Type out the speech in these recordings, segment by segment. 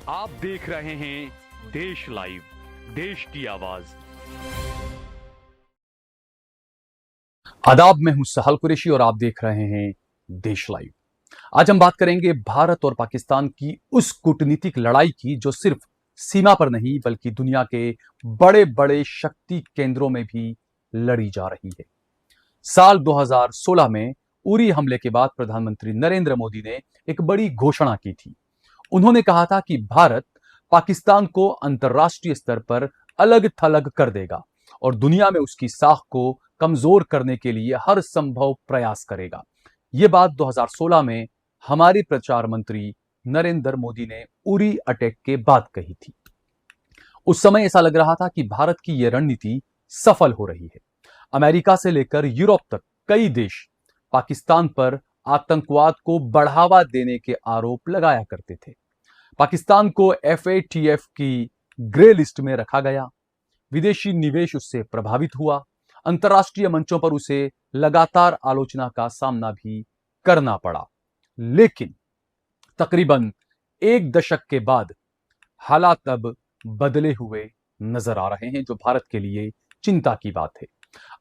आप देख रहे हैं देश लाइव, देश की आवाज। आदाब, मैं हूं सहल कुरैशी और आप देख रहे हैं देश लाइव। आज हम बात करेंगे भारत और पाकिस्तान की उस कूटनीतिक लड़ाई की जो सिर्फ सीमा पर नहीं बल्कि दुनिया के बड़े बड़े शक्ति केंद्रों में भी लड़ी जा रही है। साल 2016 में उरी हमले के बाद प्रधानमंत्री नरेंद्र मोदी ने एक बड़ी घोषणा की थी। उन्होंने कहा था कि भारत पाकिस्तान को अंतर्राष्ट्रीय स्तर पर अलग थलग कर देगा और दुनिया में उसकी साख को कमजोर करने के लिए हर संभव प्रयास करेगा। यह बात 2016 में हमारे प्रचार मंत्री नरेंद्र मोदी ने उरी अटैक के बाद कही थी। उस समय ऐसा लग रहा था कि भारत की यह रणनीति सफल हो रही है। अमेरिका से लेकर यूरोप तक कई देश पाकिस्तान पर आतंकवाद को बढ़ावा देने के आरोप लगाया करते थे। पाकिस्तान को FATF की ग्रे लिस्ट में रखा गया। विदेशी निवेश उससे प्रभावित हुआ। अंतर्राष्ट्रीय मंचों पर उसे लगातार आलोचना का सामना भी करना पड़ा। लेकिन तकरीबन एक दशक के बाद हालात अब बदले हुए नजर आ रहे हैं, जो भारत के लिए चिंता की बात है।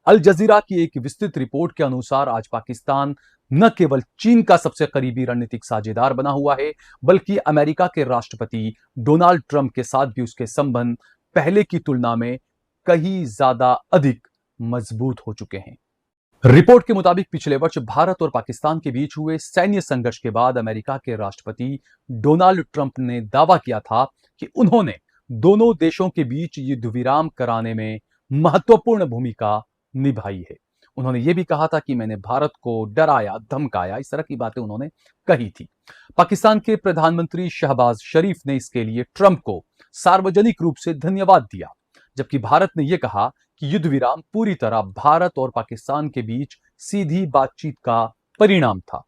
अल जजीरा की एक विस्तृत रिपोर्ट के अनुसार आज पाकिस्तान न केवल चीन का सबसे करीबी रणनीतिक साझेदार बना हुआ है, बल्कि अमेरिका के राष्ट्रपति डोनाल्ड ट्रंप के साथ भी उसके संबंध पहले की तुलना में कहीं ज्यादा अधिक मजबूत हो चुके हैं। रिपोर्ट के मुताबिक पिछले वर्ष भारत और पाकिस्तान के बीच हुए सैन्य संघर्ष के बाद अमेरिका के राष्ट्रपति डोनाल्ड ट्रंप ने दावा किया था कि उन्होंने दोनों देशों के बीच युद्ध विराम कराने में महत्वपूर्ण भूमिका निभाई है। उन्होंने यह भी कहा था कि मैंने भारत को डराया, धमकाया, इस तरह की बातें उन्होंने कही थी। पाकिस्तान के प्रधानमंत्री शहबाज शरीफ ने इसके लिए ट्रंप को सार्वजनिक रूप से धन्यवाद दिया, जबकि भारत ने यह कहा कि युद्ध विराम पूरी तरह भारत और पाकिस्तान के बीच सीधी बातचीत का परिणाम था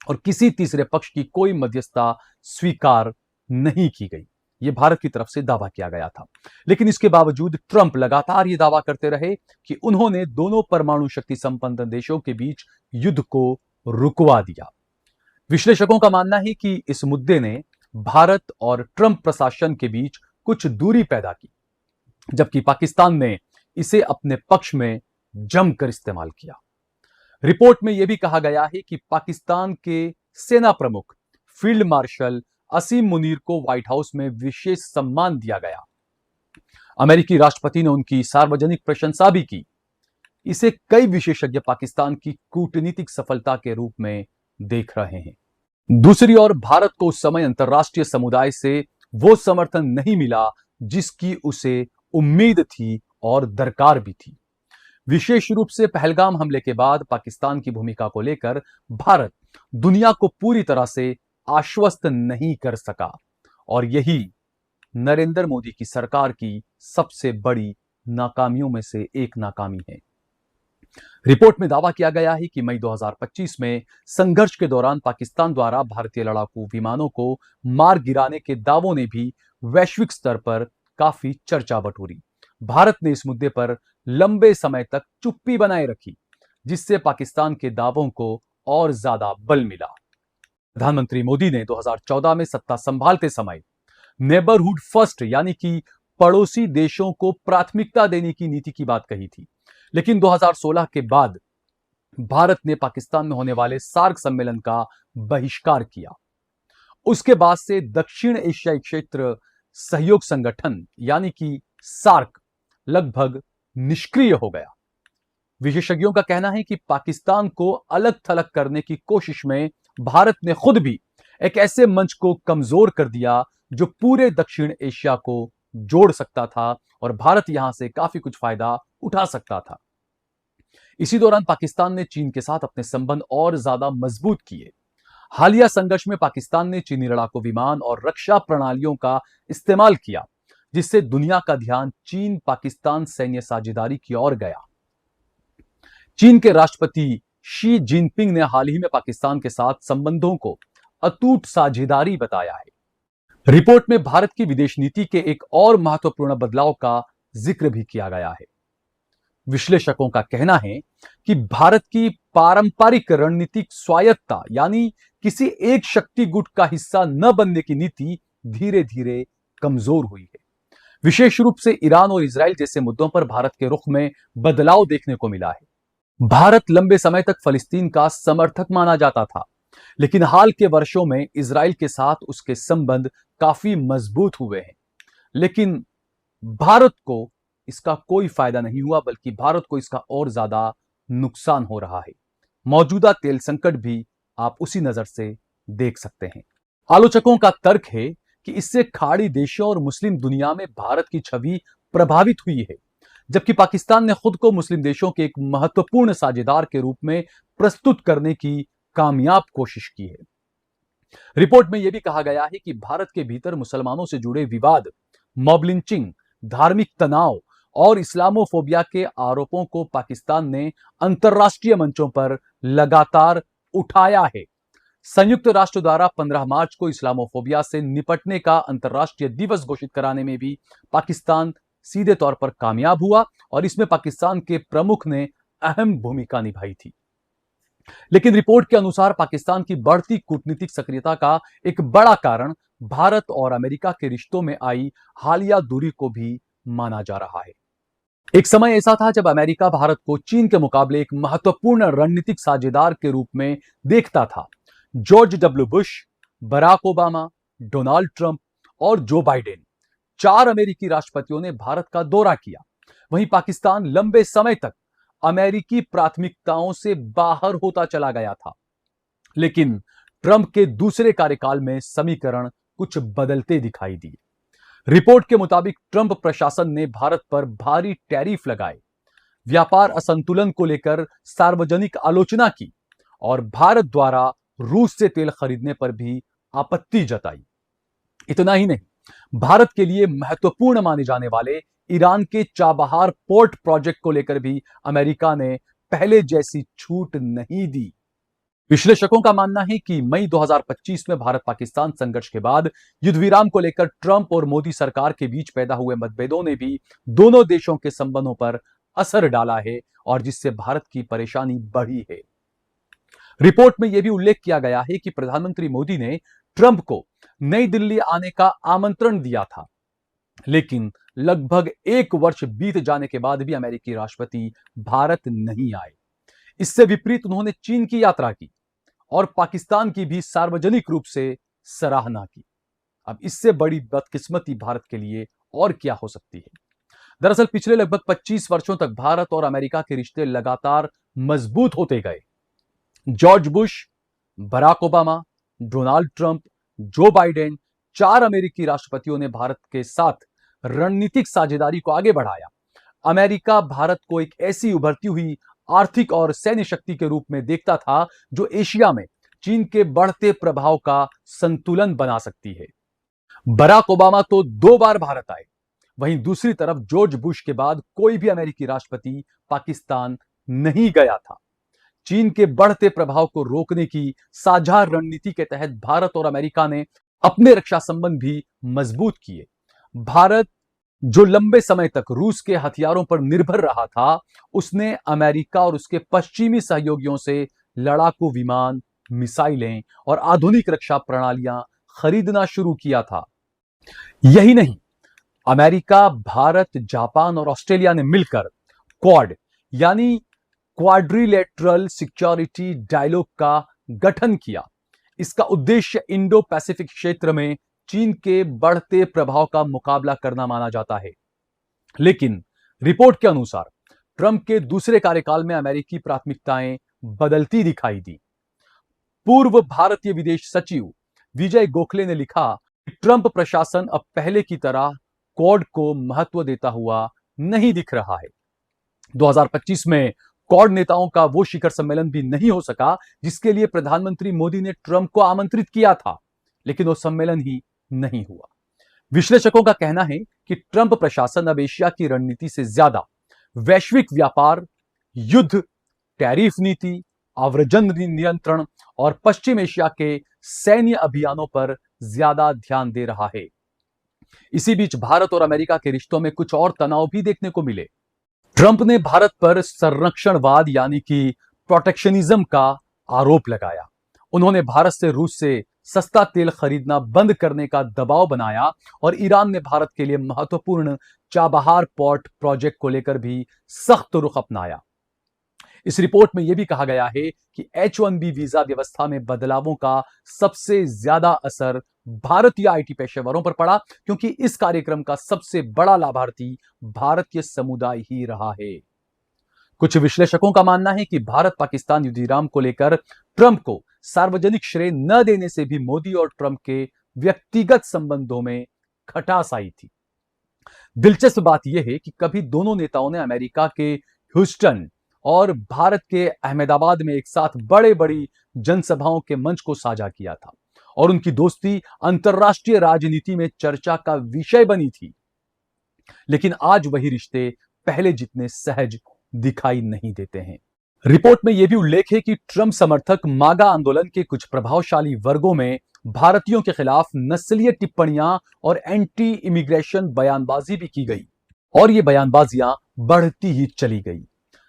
और किसी तीसरे पक्ष की कोई मध्यस्थता स्वीकार नहीं की गई। यह भारत की तरफ से दावा किया गया था। लेकिन इसके बावजूद ट्रंप लगातार यह दावा करते रहे कि उन्होंने दोनों परमाणु शक्ति संपन्न देशों के बीच युद्ध को रुकवा दिया। विश्लेषकों का मानना है कि इस मुद्दे ने भारत और ट्रंप प्रशासन के बीच कुछ दूरी पैदा की, जबकि पाकिस्तान ने इसे अपने पक्ष में जमकर इस्तेमाल किया। रिपोर्ट में यह भी कहा गया है कि पाकिस्तान के सेना प्रमुख फील्ड मार्शल असीम मुनीर को व्हाइट हाउस में विशेष सम्मान दिया गया। अमेरिकी राष्ट्रपति ने उनकी सार्वजनिक प्रशंसा भी की। इसे कई विशेषज्ञ पाकिस्तान की कूटनीतिक सफलता के रूप में देख रहे हैं। दूसरी ओर भारत को उस समय अंतर्राष्ट्रीय समुदाय से वो समर्थन नहीं मिला जिसकी उसे उम्मीद थी और दरकार भी थी। विशेष रूप से पहलगाम हमले के बाद पाकिस्तान की भूमिका को लेकर भारत दुनिया को पूरी तरह से आश्वस्त नहीं कर सका और यही नरेंद्र मोदी की सरकार की सबसे बड़ी नाकामियों में से एक नाकामी है। रिपोर्ट में दावा किया गया है कि मई 2025 में संघर्ष के दौरान पाकिस्तान द्वारा भारतीय लड़ाकू विमानों को मार गिराने के दावों ने भी वैश्विक स्तर पर काफी चर्चा बटोरी। भारत ने इस मुद्दे पर लंबे समय तक चुप्पी बनाए रखी, जिससे पाकिस्तान के दावों को और ज्यादा बल मिला। प्रधानमंत्री मोदी ने 2014 में सत्ता संभालते समय नेबरहुड फर्स्ट यानी कि पड़ोसी देशों को प्राथमिकता देने की नीति की बात कही थी। लेकिन 2016 के बाद भारत ने पाकिस्तान में होने वाले सार्क सम्मेलन का बहिष्कार किया। उसके बाद से दक्षिण एशियाई क्षेत्र सहयोग संगठन यानी कि सार्क लगभग निष्क्रिय हो गया। विशेषज्ञों का कहना है कि पाकिस्तान को अलग थलग करने की कोशिश में भारत ने खुद भी एक ऐसे मंच को कमजोर कर दिया जो पूरे दक्षिण एशिया को जोड़ सकता था और भारत यहां से काफी कुछ फायदा उठा सकता था। इसी दौरान पाकिस्तान ने चीन के साथ अपने संबंध और ज्यादा मजबूत किए। हालिया संघर्ष में पाकिस्तान ने चीनी लड़ाकू विमान और रक्षा प्रणालियों का इस्तेमाल किया, जिससे दुनिया का ध्यान चीन पाकिस्तान सैन्य साझेदारी की ओर गया। चीन के राष्ट्रपति शी जिनपिंग ने हाल ही में पाकिस्तान के साथ संबंधों को अटूट साझेदारी बताया है। रिपोर्ट में भारत की विदेश नीति के एक और महत्वपूर्ण बदलाव का जिक्र भी किया गया है। विश्लेषकों का कहना है कि भारत की पारंपरिक रणनीतिक स्वायत्तता यानी किसी एक शक्ति गुट का हिस्सा न बनने की नीति धीरे धीरे कमजोर हुई है। विशेष रूप से ईरान और इजराइल जैसे मुद्दों पर भारत के रुख में बदलाव देखने को मिला है। भारत लंबे समय तक फलस्तीन का समर्थक माना जाता था, लेकिन हाल के वर्षों में इजराइल के साथ उसके संबंध काफी मजबूत हुए हैं। लेकिन भारत को इसका कोई फायदा नहीं हुआ, बल्कि भारत को इसका और ज्यादा नुकसान हो रहा है। मौजूदा तेल संकट भी आप उसी नजर से देख सकते हैं। आलोचकों का तर्क है कि इससे खाड़ी देशों और मुस्लिम दुनिया में भारत की छवि प्रभावित हुई है, जबकि पाकिस्तान ने खुद को मुस्लिम देशों के एक महत्वपूर्ण साझेदार के रूप में प्रस्तुत करने की कामयाब कोशिश की है। रिपोर्ट में यह भी कहा गया है कि भारत के भीतर मुसलमानों से जुड़े विवाद, मॉब लिंचिंग, धार्मिक तनाव और इस्लामोफोबिया के आरोपों को पाकिस्तान ने अंतर्राष्ट्रीय मंचों पर लगातार उठाया है। संयुक्त राष्ट्र द्वारा 15 मार्च को इस्लामोफोबिया से निपटने का अंतर्राष्ट्रीय दिवस घोषित कराने में भी पाकिस्तान सीधे तौर पर कामयाब हुआ और इसमें पाकिस्तान के प्रमुख ने अहम भूमिका निभाई थी। लेकिन रिपोर्ट के अनुसार पाकिस्तान की बढ़ती कूटनीतिक सक्रियता का एक बड़ा कारण भारत और अमेरिका के रिश्तों में आई हालिया दूरी को भी माना जा रहा है। एक समय ऐसा था जब अमेरिका भारत को चीन के मुकाबले एक महत्वपूर्ण रणनीतिक साझेदार के रूप में देखता था। George W Bush, Barack Obama, Donald Trump और जो बाइडेन, 4 अमेरिकी राष्ट्रपतियों ने भारत का दौरा किया। वहीं पाकिस्तान लंबे समय तक अमेरिकी प्राथमिकताओं से बाहर होता चला गया था। लेकिन ट्रंप के दूसरे कार्यकाल में समीकरण कुछ बदलते दिखाई दिए। रिपोर्ट के मुताबिक ट्रंप प्रशासन ने भारत पर भारी टैरिफ लगाए, व्यापार असंतुलन को लेकर सार्वजनिक आलोचना की और भारत द्वारा रूस से तेल खरीदने पर भी आपत्ति जताई। इतना ही नहीं, भारत के लिए महत्वपूर्ण माने जाने वाले ईरान के चाबहार पोर्ट प्रोजेक्ट को लेकर भी अमेरिका ने पहले जैसी छूट नहीं दी। विश्लेषकों का मानना है कि मई 2025 में भारत पाकिस्तान संघर्ष के बाद युद्ध विराम को लेकर ट्रंप और मोदी सरकार के बीच पैदा हुए मतभेदों ने भी दोनों देशों के संबंधों पर असर डाला है और जिससे भारत की परेशानी बढ़ी है। रिपोर्ट में यह भी उल्लेख किया गया है कि प्रधानमंत्री मोदी ने ट्रंप को नई दिल्ली आने का आमंत्रण दिया था, लेकिन लगभग 1 वर्ष बीत जाने के बाद भी अमेरिकी राष्ट्रपति भारत नहीं आए। इससे विपरीत उन्होंने चीन की यात्रा की और पाकिस्तान की भी सार्वजनिक रूप से सराहना की। अब इससे बड़ी बदकिस्मती भारत के लिए और क्या हो सकती है। दरअसल पिछले लगभग 25 वर्षों तक भारत और अमेरिका के रिश्ते लगातार मजबूत होते गए। George Bush, Barack Obama, Donald Trump, Joe Biden, 4 अमेरिकी राष्ट्रपतियों ने भारत के साथ रणनीतिक साझेदारी को आगे बढ़ाया। अमेरिका भारत को एक ऐसी उभरती हुई आर्थिक और सैन्य शक्ति के रूप में देखता था जो एशिया में चीन के बढ़ते प्रभाव का संतुलन बना सकती है। बराक ओबामा तो 2 बार भारत आए, वहीं दूसरी तरफ जॉर्ज बुश के बाद कोई भी अमेरिकी राष्ट्रपति पाकिस्तान नहीं गया था। चीन के बढ़ते प्रभाव को रोकने की साझा रणनीति के तहत भारत और अमेरिका ने अपने रक्षा संबंध भी मजबूत किए। भारत जो लंबे समय तक रूस के हथियारों पर निर्भर रहा था, उसने अमेरिका और उसके पश्चिमी सहयोगियों से लड़ाकू विमान, मिसाइलें और आधुनिक रक्षा प्रणालियां खरीदना शुरू किया था। यही नहीं, अमेरिका, भारत, जापान और ऑस्ट्रेलिया ने मिलकर क्वाड यानी क्वाड्रिलेटरल सिक्योरिटी डायलॉग का गठन किया। इसका उद्देश्य इंडो पैसिफिक क्षेत्र में चीन के बढ़ते प्रभाव का मुकाबला करना माना जाता है। लेकिन रिपोर्ट के अनुसार ट्रंप के दूसरे कार्यकाल में अमेरिकी प्राथमिकताएं बदलती दिखाई दी। पूर्व भारतीय विदेश सचिव विजय गोखले ने लिखा कि ट्रंप प्रशासन अब पहले की तरह क्वाड को महत्व देता हुआ नहीं दिख रहा है। 2025 में क्वाड नेताओं का वो शिखर सम्मेलन भी नहीं हो सका जिसके लिए प्रधानमंत्री मोदी ने ट्रंप को आमंत्रित किया था, लेकिन वो सम्मेलन ही नहीं हुआ। विश्लेषकों का कहना है कि ट्रंप प्रशासन अब एशिया की रणनीति से ज्यादा वैश्विक व्यापार, युद्ध, टैरिफ नीति, आव्रजन नियंत्रण और पश्चिम एशिया के सैन्य अभियानों पर ज्यादा ध्यान दे रहा है। इसी बीच भारत और अमेरिका के रिश्तों में कुछ और तनाव भी देखने को मिले। ट्रंप ने भारत पर संरक्षणवाद यानी कि प्रोटेक्शनिज्म का आरोप लगाया। उन्होंने भारत से रूस से सस्ता तेल खरीदना बंद करने का दबाव बनाया और ईरान ने भारत के लिए महत्वपूर्ण चाबहार पोर्ट प्रोजेक्ट को लेकर भी सख्त रुख अपनाया। इस रिपोर्ट में यह भी कहा गया है कि H-1B वीजा व्यवस्था में बदलावों का सबसे ज्यादा असर भारतीय आईटी पेशेवरों पर पड़ा, क्योंकि इस कार्यक्रम का सबसे बड़ा लाभार्थी भारतीय समुदाय ही रहा है। कुछ विश्लेषकों का मानना है कि भारत पाकिस्तान युद्ध विराम को लेकर ट्रंप को सार्वजनिक श्रेय न देने से भी मोदी और ट्रंप के व्यक्तिगत संबंधों में खटास आई थी। दिलचस्प बात यह है कि कभी दोनों नेताओं ने अमेरिका के ह्यूस्टन और भारत के अहमदाबाद में एक साथ बड़े बड़ी जनसभाओं के मंच को साझा किया था और उनकी दोस्ती अंतर्राष्ट्रीय राजनीति में चर्चा का विषय बनी थी। लेकिन आज वही रिश्ते पहले जितने सहज दिखाई नहीं देते हैं। रिपोर्ट में यह भी उल्लेख है कि ट्रंप समर्थक मागा आंदोलन के कुछ प्रभावशाली वर्गों में भारतीयों के खिलाफ नस्लीय टिप्पणियां और एंटी इमिग्रेशन बयानबाजी भी की गई और ये बयानबाजियां बढ़ती ही चली गई,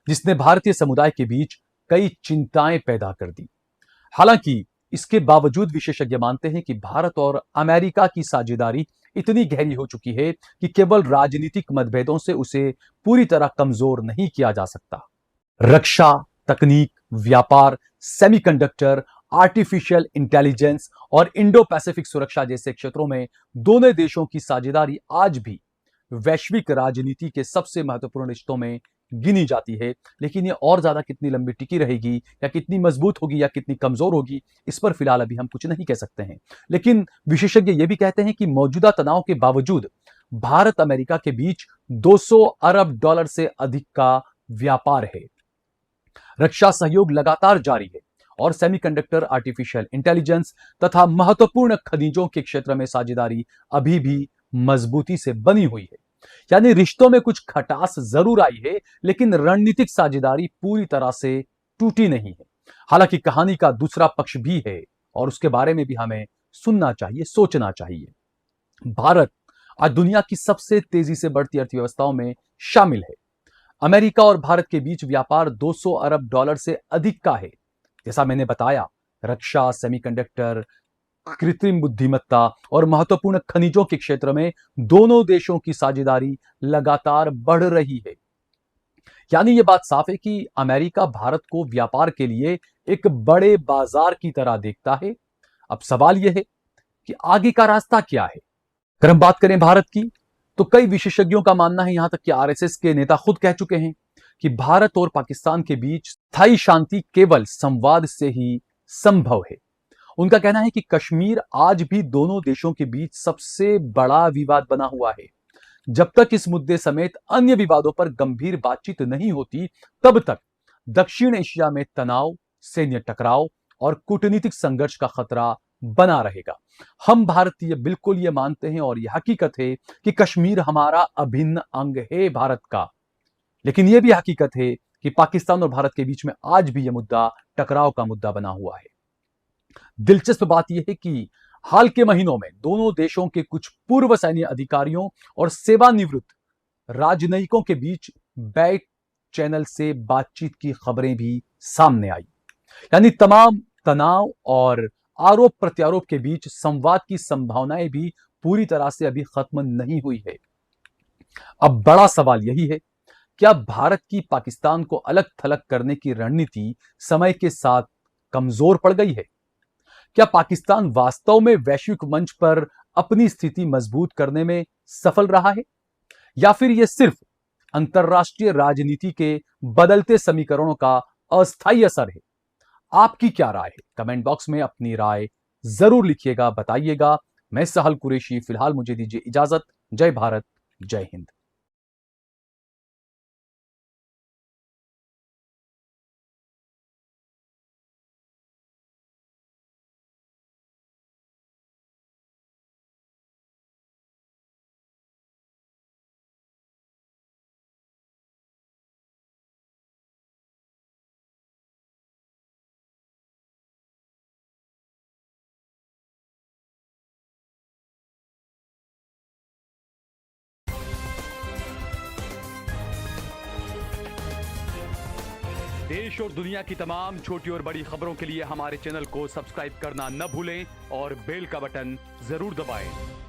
जिसने भारतीय समुदाय के बीच कई चिंताएं पैदा कर दी। हालांकि इसके बावजूद विशेषज्ञ मानते हैं कि भारत और अमेरिका की साझेदारी इतनी गहरी हो चुकी है कि केवल राजनीतिक मतभेदों से उसे पूरी तरह कमजोर नहीं किया जा सकता। रक्षा, तकनीक, व्यापार, सेमीकंडक्टर, आर्टिफिशियल इंटेलिजेंस और इंडो पैसिफिक सुरक्षा जैसे क्षेत्रों में दोनों देशों की साझेदारी आज भी वैश्विक राजनीति के सबसे महत्वपूर्ण रिश्तों में गिनी जाती है। लेकिन ये और ज्यादा कितनी लंबी टिकी रहेगी या कितनी मजबूत होगी या कितनी कमजोर होगी, इस पर फिलहाल अभी हम कुछ नहीं कह सकते हैं। लेकिन विशेषज्ञ ये भी कहते हैं कि मौजूदा तनाव के बावजूद भारत अमेरिका के बीच 200 अरब डॉलर से अधिक का व्यापार है। रक्षा सहयोग लगातार जारी है और सेमीकंडक्टर, आर्टिफिशियल इंटेलिजेंस तथा महत्वपूर्ण खनिजों के क्षेत्र में साझेदारी अभी भी मजबूती से बनी हुई है। यानी रिश्तों में कुछ खटास जरूर आई है, लेकिन रणनीतिक साझेदारी पूरी तरह से टूटी नहीं है। हालांकि कहानी का दूसरा पक्ष भी है और उसके बारे में भी हमें सुनना चाहिए, सोचना चाहिए। भारत आज दुनिया की सबसे तेजी से बढ़ती अर्थव्यवस्थाओं में शामिल है। अमेरिका और भारत के बीच व्यापार 200 अरब डॉलर से अधिक का है। जैसा मैंने बताया, रक्षा, सेमीकंडक्टर, कृत्रिम बुद्धिमत्ता और महत्वपूर्ण खनिजों के क्षेत्र में दोनों देशों की साझेदारी लगातार बढ़ रही है। यानी यह बात साफ है कि अमेरिका भारत को व्यापार के लिए एक बड़े बाजार की तरह देखता है। अब सवाल यह है कि आगे का रास्ता क्या है। अगर हम बात करें भारत की, तो कई विशेषज्ञों का मानना है, यहां तक कि आरएसएस के नेता खुद कह चुके हैं कि भारत और पाकिस्तान के बीच स्थायी शांति केवल संवाद से ही संभव है। उनका कहना है कि कश्मीर आज भी दोनों देशों के बीच सबसे बड़ा विवाद बना हुआ है। जब तक इस मुद्दे समेत अन्य विवादों पर गंभीर बातचीत नहीं होती, तब तक दक्षिण एशिया में तनाव, सैन्य टकराव और कूटनीतिक संघर्ष का खतरा बना रहेगा। हम भारतीय बिल्कुल ये मानते हैं और यह हकीकत है कि कश्मीर हमारा अभिन्न अंग है भारत का। लेकिन यह भी हकीकत है कि पाकिस्तान और भारत के बीच में आज भी यह मुद्दा टकराव का मुद्दा बना हुआ है। दिलचस्प बात यह है कि हाल के महीनों में दोनों देशों के कुछ पूर्व सैन्य अधिकारियों और सेवानिवृत्त राजनयिकों के बीच बैक चैनल से बातचीत की खबरें भी सामने आई। यानी तमाम तनाव और आरोप प्रत्यारोप के बीच संवाद की संभावनाएं भी पूरी तरह से अभी खत्म नहीं हुई है। अब बड़ा सवाल यही है, क्या भारत की पाकिस्तान को अलग थलग करने की रणनीति समय के साथ कमजोर पड़ गई है? क्या पाकिस्तान वास्तव में वैश्विक मंच पर अपनी स्थिति मजबूत करने में सफल रहा है, या फिर यह सिर्फ अंतरराष्ट्रीय राजनीति के बदलते समीकरणों का अस्थायी असर है? आपकी क्या राय है? कमेंट बॉक्स में अपनी राय जरूर लिखिएगा, बताइएगा। मैं सहल कुरैशी, फिलहाल मुझे दीजिए इजाजत। जय भारत, जय हिंद। देश और दुनिया की तमाम छोटी और बड़ी खबरों के लिए हमारे चैनल को सब्सक्राइब करना न भूलें और बेल का बटन जरूर दबाएं।